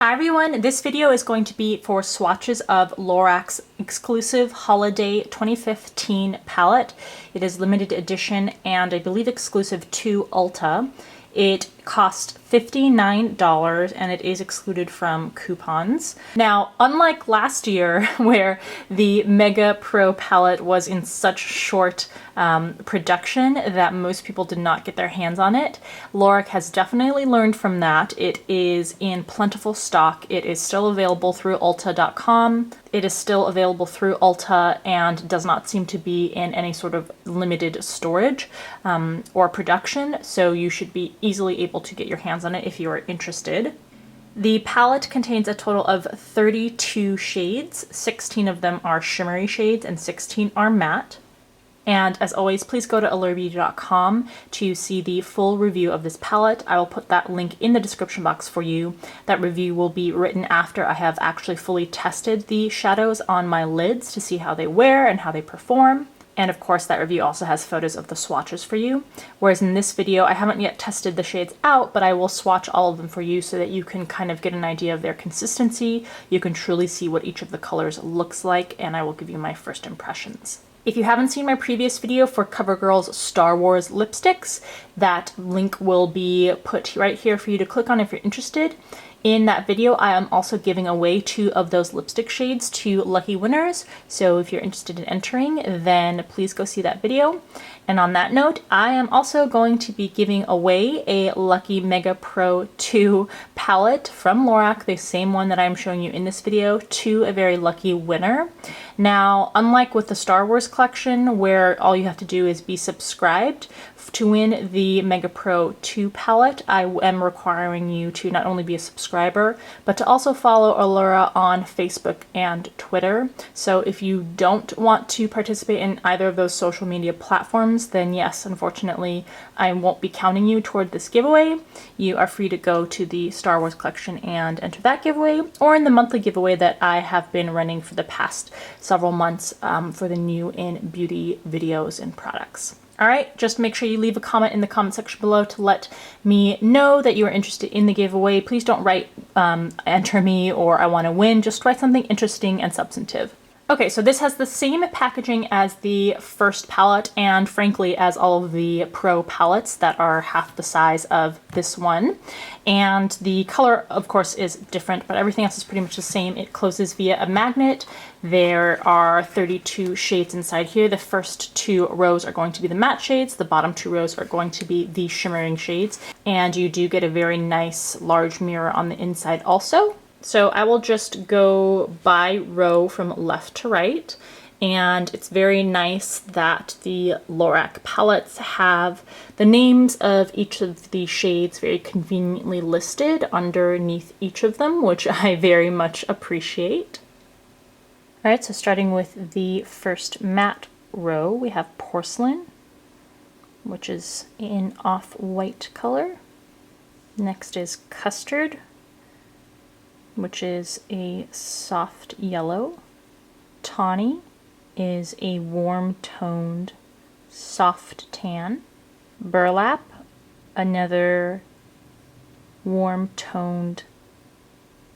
Hi everyone, this video is going to be for swatches of LORAC's exclusive Holiday 2015 palette. It is limited edition and I believe exclusive to Ulta. It cost $59 and it is excluded from coupons. Now, unlike last year where the Mega Pro palette was in such short production that most people did not get their hands on it, LORAC has definitely learned from that. It is in plentiful stock. It is still available through Ulta.com. It is still available through Ulta and does not seem to be in any sort of limited storage or production, so you should be easily able to get your hands on it if you are interested. The palette contains a total of 32 shades. 16 of them are shimmery shades and 16 are matte. And as always, please go to allura.com to see the full review of this palette. I will put that link in the description box for you. That review will be written after I have actually fully tested the shadows on my lids to see how they wear and how they perform. And of course, that review also has photos of the swatches for you. Whereas in this video, I haven't yet tested the shades out, but I will swatch all of them for you so that you can kind of get an idea of their consistency. You can truly see what each of the colors looks like, and I will give you my first impressions. If you haven't seen my previous video for CoverGirl's Star Wars lipsticks, that link will be put right here for you to click on if you're interested. In that video, I am also giving away 2 of those lipstick shades to lucky winners. So if you're interested in entering, then please go see that video. And on that note, I am also going to be giving away a Lucky Mega Pro 2 palette from LORAC, the same one that I'm showing you in this video, to a very lucky winner. Now, unlike with the Star Wars collection, where all you have to do is be subscribed, to win the Mega Pro 2 palette, I am requiring you to not only be a subscriber, but to also follow Allura on Facebook and Twitter. So if you don't want to participate in either of those social media platforms, then yes, unfortunately, I won't be counting you toward this giveaway. You are free to go to the Star Wars collection and enter that giveaway, or in the monthly giveaway that I have been running for the past several months for the new in beauty videos and products. All right, just make sure you leave a comment in the comment section below to let me know that you are interested in the giveaway. Please don't write enter me or I want to win. Just write something interesting and substantive. Okay, so this has the same packaging as the first palette and frankly as all of the Pro palettes that are half the size of this one. And the color, of course, is different, but everything else is pretty much the same. It closes via a magnet. There are 32 shades inside here. The first 2 rows are going to be the matte shades. The bottom 2 rows are going to be the shimmering shades. And you do get a very nice large mirror on the inside also. So I will just go by row from left to right, and it's very nice that the LORAC palettes have the names of each of the shades very conveniently listed underneath each of them, which I very much appreciate. All right, so starting with the first matte row, we have Porcelain, which is in off-white color. Next is Custard, which is a soft yellow. Tawny is a warm-toned, soft tan. Burlap, another warm-toned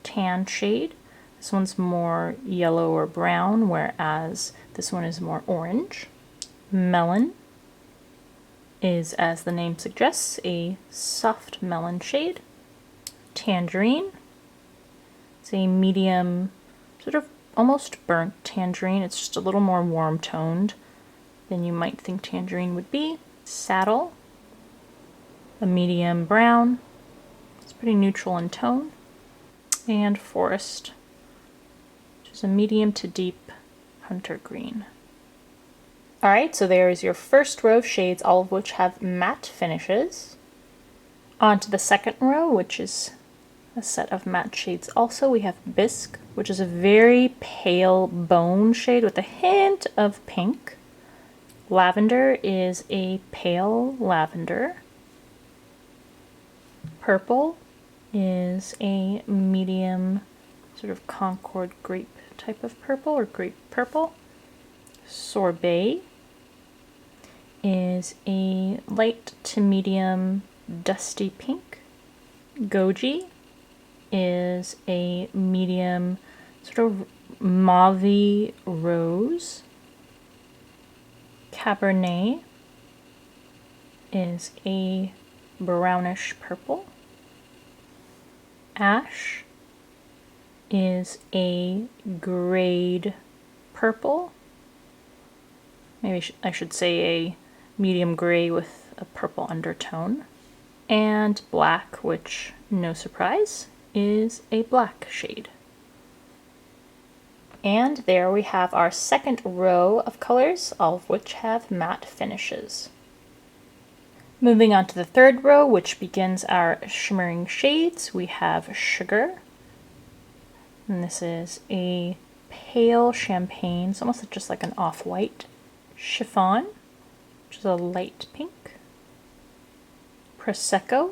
tan shade. This one's more yellow or brown, whereas this one is more orange. Melon is, as the name suggests, a soft melon shade. Tangerine, it's a medium, sort of almost burnt tangerine. It's just a little more warm toned than you might think tangerine would be. Saddle, a medium brown. It's pretty neutral in tone. And Forest, which is a medium to deep hunter green. All right, so there is your first row of shades, all of which have matte finishes. On to the second row, which is a set of matte shades also. We have Bisque, which is a very pale bone shade with a hint of pink. Lavender is a pale lavender. Purple is a medium sort of Concord grape type of purple or grape purple. Sorbet is a light to medium dusty pink. Goji is a medium sort of mauve rose. Cabernet is a brownish purple. Ash is a grayed purple. Maybe I should say a medium gray with a purple undertone. And black, which, no surprise, is a black shade. And there we have our second row of colors, all of which have matte finishes. Moving on to the third row, which begins our shimmering shades, we have Sugar. And this is a pale champagne, it's almost just like an off-white. Chiffon, which is a light pink. Prosecco,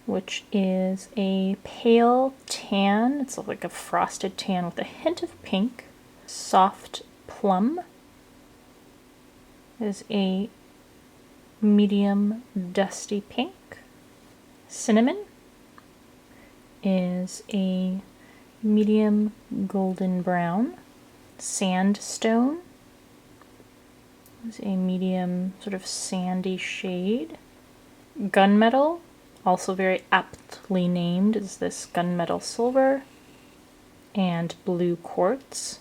which is a pale tan, it's like a frosted tan with a hint of pink. Soft Plum is a medium dusty pink. Cinnamon is a medium golden brown. Sandstone is a medium sort of sandy shade. Gunmetal, also very aptly named, is this Gunmetal Silver. And Blue Quartz,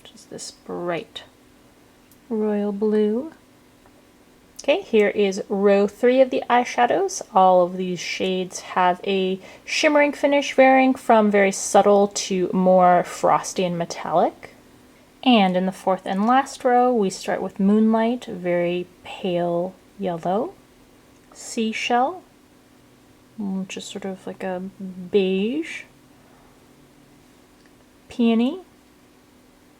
which is this bright royal blue. Okay, here is row 3 of the eyeshadows. All of these shades have a shimmering finish varying from very subtle to more frosty and metallic. And in the fourth and last row, we start with Moonlight, very pale yellow. Seashell, which is sort of like a beige. Peony,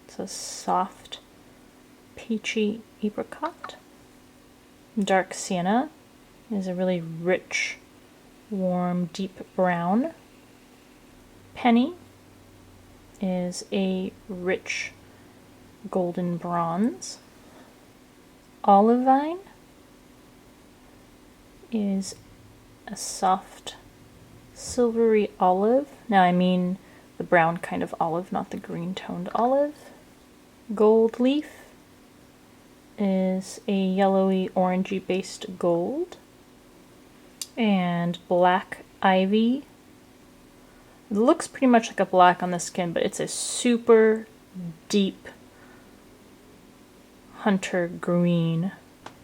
it's a soft peachy apricot. Dark Sienna is a really rich, warm, deep brown. Penny is a rich golden bronze. Olivine is a soft silvery olive. Now I mean the brown kind of olive, not the green toned olive. Gold Leaf is a yellowy orangey based gold. And Black Ivy, it looks pretty much like a black on the skin, but it's a super deep hunter green.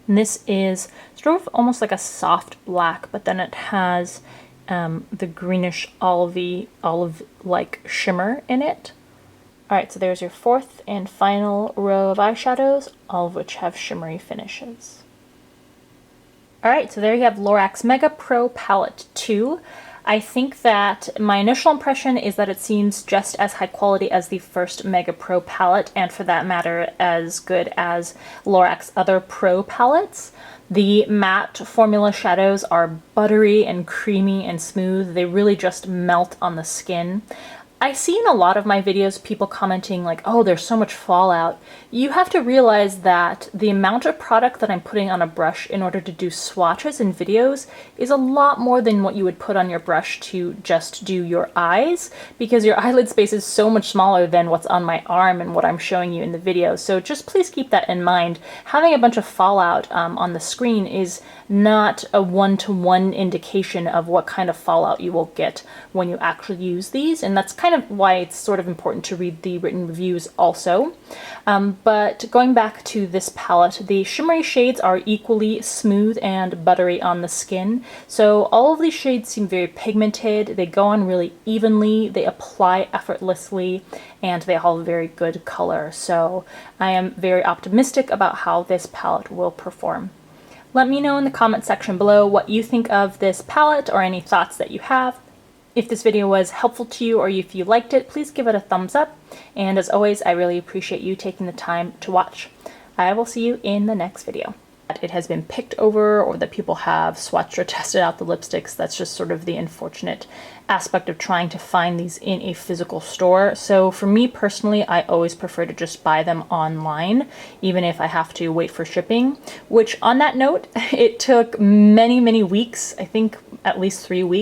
And this is sort of almost like a soft black, but then it has the greenish olive-like shimmer in it. Alright, so there's your fourth and final row of eyeshadows, all of which have shimmery finishes. Alright, so there you have LORAC's Mega Pro Palette 2. I think that my initial impression is that it seems just as high quality as the first Mega Pro palette, and for that matter, as good as LORAC's other Pro palettes. The matte formula shadows are buttery and creamy and smooth. They really just melt on the skin. I see in a lot of my videos people commenting like, oh, there's so much fallout. You have to realize that the amount of product that I'm putting on a brush in order to do swatches in videos is a lot more than what you would put on your brush to just do your eyes, because your eyelid space is so much smaller than what's on my arm and what I'm showing you in the video. So just please keep that in mind. Having a bunch of fallout on the screen is not a one-to-one indication of what kind of fallout you will get when you actually use these, and that's kind of why it's sort of important to read the written reviews also. But going back to this palette, the shimmery shades are equally smooth and buttery on the skin. So all of these shades seem very pigmented, they go on really evenly, they apply effortlessly, and they all have very good color. So I am very optimistic about how this palette will perform. Let me know in the comment section below what you think of this palette or any thoughts that you have. If this video was helpful to you or if you liked it, please give it a thumbs up. And as always, I really appreciate you taking the time to watch. I will see you in the next video. It has been picked over, or that people have swatched or tested out the lipsticks. That's just sort of the unfortunate aspect of trying to find these in a physical store. So for me personally, I always prefer to just buy them online, even if I have to wait for shipping, which on that note, it took many weeks, I think at least 3 weeks